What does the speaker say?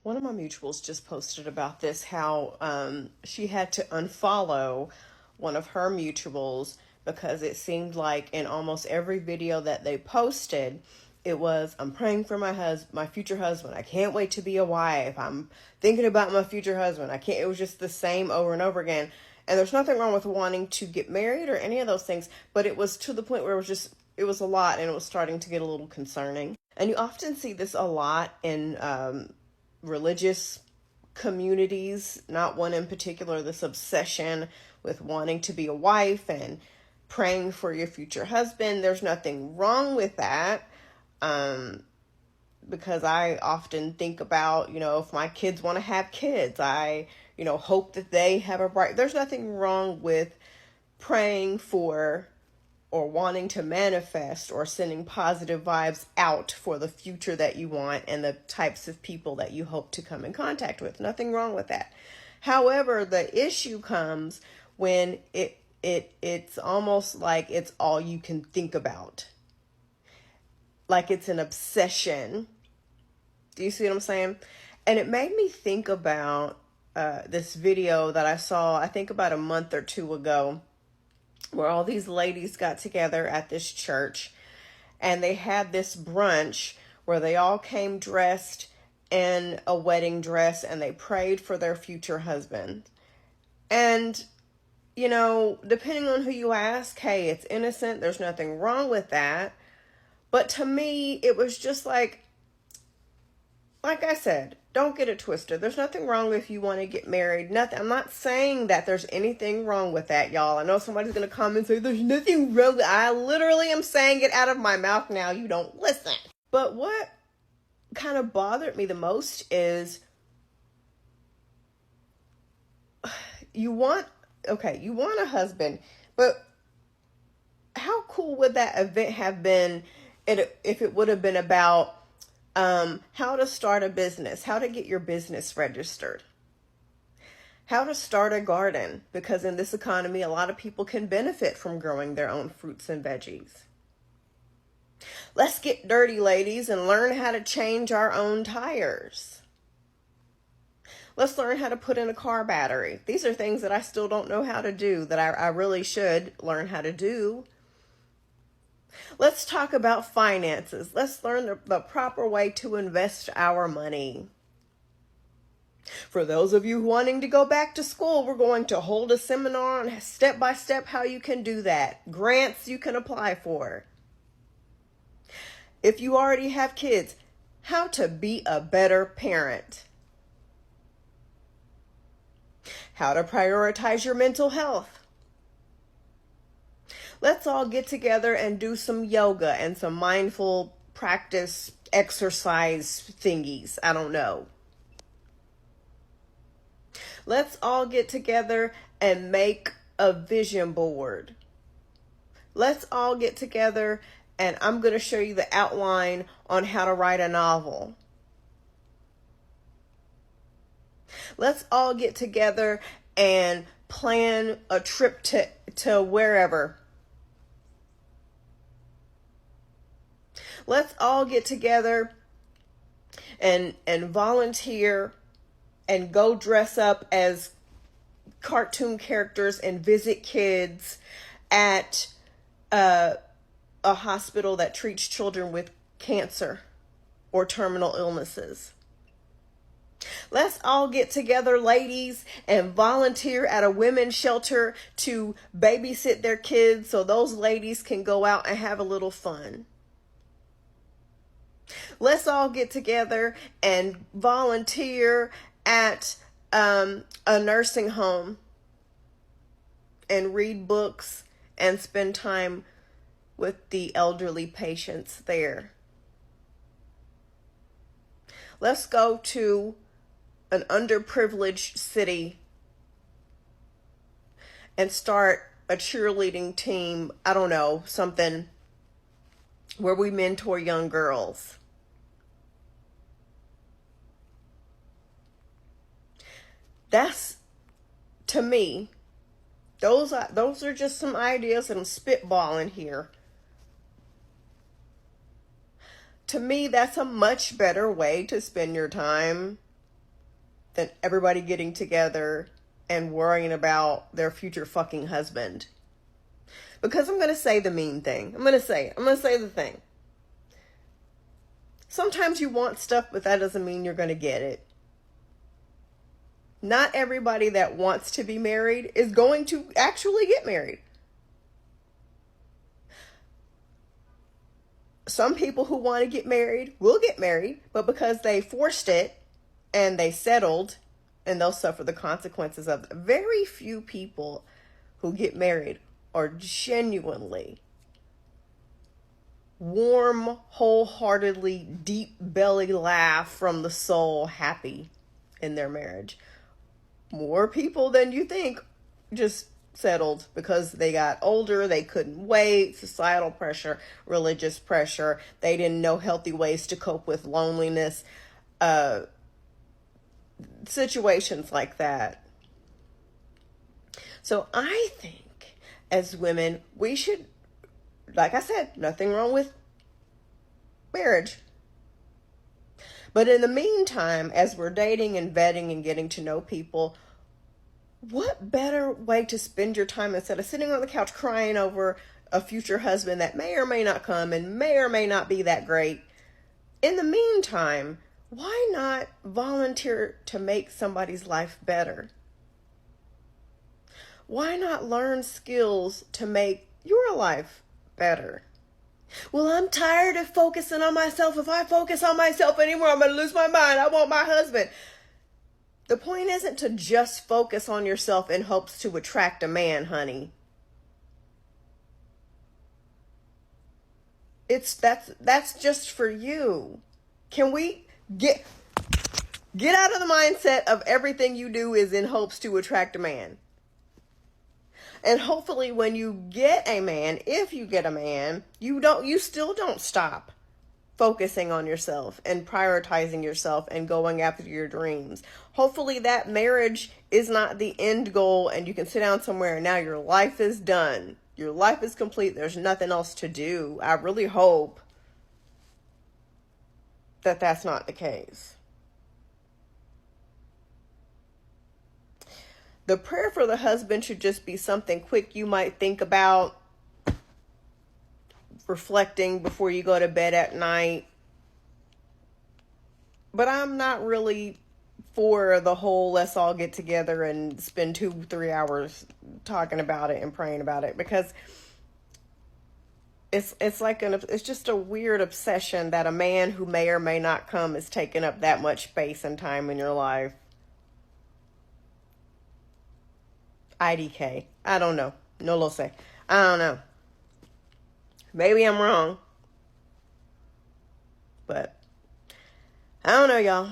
One of my mutuals just posted about this, how she had to unfollow one of her mutuals because it seemed like in almost every video that they posted, it was, I'm praying for my future husband. I can't wait to be a wife. I'm thinking about my future husband. I can't, it was just the same over and over again. And there's nothing wrong with wanting to get married or any of those things, but it was to the point where it was a lot and it was starting to get a little concerning. And you often see this a lot in religious communities, not one in particular, this obsession with wanting to be a wife and praying for your future husband. There's nothing wrong with that. Because I often think about, if my kids want to have kids, I, hope that they have a bright, there's nothing wrong with praying for or wanting to manifest or sending positive vibes out for the future that you want and the types of people that you hope to come in contact with. Nothing wrong with that. However, the issue comes when it's almost like it's all you can think about. Like it's an obsession. Do you see what I'm saying? And it made me think about this video that I saw, I think about a month or two ago, where all these ladies got together at this church and they had this brunch where they all came dressed in a wedding dress and they prayed for their future husband. And, depending on who you ask, hey, it's innocent. There's nothing wrong with that. But to me, it was just like I said, don't get it twisted. There's nothing wrong if you want to get married. Nothing. I'm not saying that there's anything wrong with that, y'all. I know somebody's going to come and say there's nothing wrong. I literally am saying it out of my mouth now. You don't listen. But what kind of bothered me the most is you want a husband, but how cool would that event have been if it would have been about how to start a business, how to get your business registered, how to start a garden, because in this economy, a lot of people can benefit from growing their own fruits and veggies. Let's get dirty, ladies, and learn how to change our own tires. Let's learn how to put in a car battery. These are things that I still don't know how to do, that I really should learn how to do. Let's talk about finances. Let's learn the proper way to invest our money. For those of you wanting to go back to school, we're going to hold a seminar on step by step how you can do that. Grants you can apply for. If you already have kids, how to be a better parent. How to prioritize your mental health. Let's all get together and do some yoga and some mindful practice exercise thingies. I don't know. Let's all get together and make a vision board. Let's all get together and I'm going to show you the outline on how to write a novel. Let's all get together and plan a trip to wherever. Let's all get together and volunteer and go dress up as cartoon characters and visit kids at a hospital that treats children with cancer or terminal illnesses. Let's all get together, ladies, and volunteer at a women's shelter to babysit their kids so those ladies can go out and have a little fun. Let's all get together and volunteer at a nursing home and read books and spend time with the elderly patients there. Let's go to an underprivileged city and start a cheerleading team. I don't know, something where we mentor young girls. That's, to me, those are just some ideas that I'm spitballing here. To me, that's a much better way to spend your time than everybody getting together and worrying about their future fucking husband. Because I'm going to say the mean thing. I'm going to say the thing. Sometimes you want stuff, but that doesn't mean you're going to get it. Not everybody that wants to be married is going to actually get married. Some people who want to get married will get married, but because they forced it and they settled, and they'll suffer the consequences of it. Very few people who get married are genuinely warm, wholeheartedly, deep belly laugh from the soul happy in their marriage. More people than you think just settled because they got older, they couldn't wait, societal pressure, religious pressure, they didn't know healthy ways to cope with loneliness, situations like that. So I think as women, we should, like I said, nothing wrong with marriage. But in the meantime, as we're dating and vetting and getting to know people, what better way to spend your time instead of sitting on the couch crying over a future husband that may or may not come and may or may not be that great? In the meantime, why not volunteer to make somebody's life better? Why not learn skills to make your life better? Well, I'm tired of focusing on myself. If I focus on myself anymore, I'm going to lose my mind. I want my husband. The point isn't to just focus on yourself in hopes to attract a man, honey. That's just for you. Can we get out of the mindset of everything you do is in hopes to attract a man? And hopefully when you get a man, if you get a man, you still don't stop focusing on yourself and prioritizing yourself and going after your dreams. Hopefully that marriage is not the end goal and you can sit down somewhere and now your life is done. Your life is complete. There's nothing else to do. I really hope that that's not the case. The prayer for the husband should just be something quick you might think about, reflecting before you go to bed at night. But I'm not really for the whole let's all get together and spend 2-3 hours talking about it and praying about it, because it's just a weird obsession that a man who may or may not come is taking up that much space and time in your life. IDK. I don't know. No lo sé. I don't know. Maybe I'm wrong. But I don't know, y'all.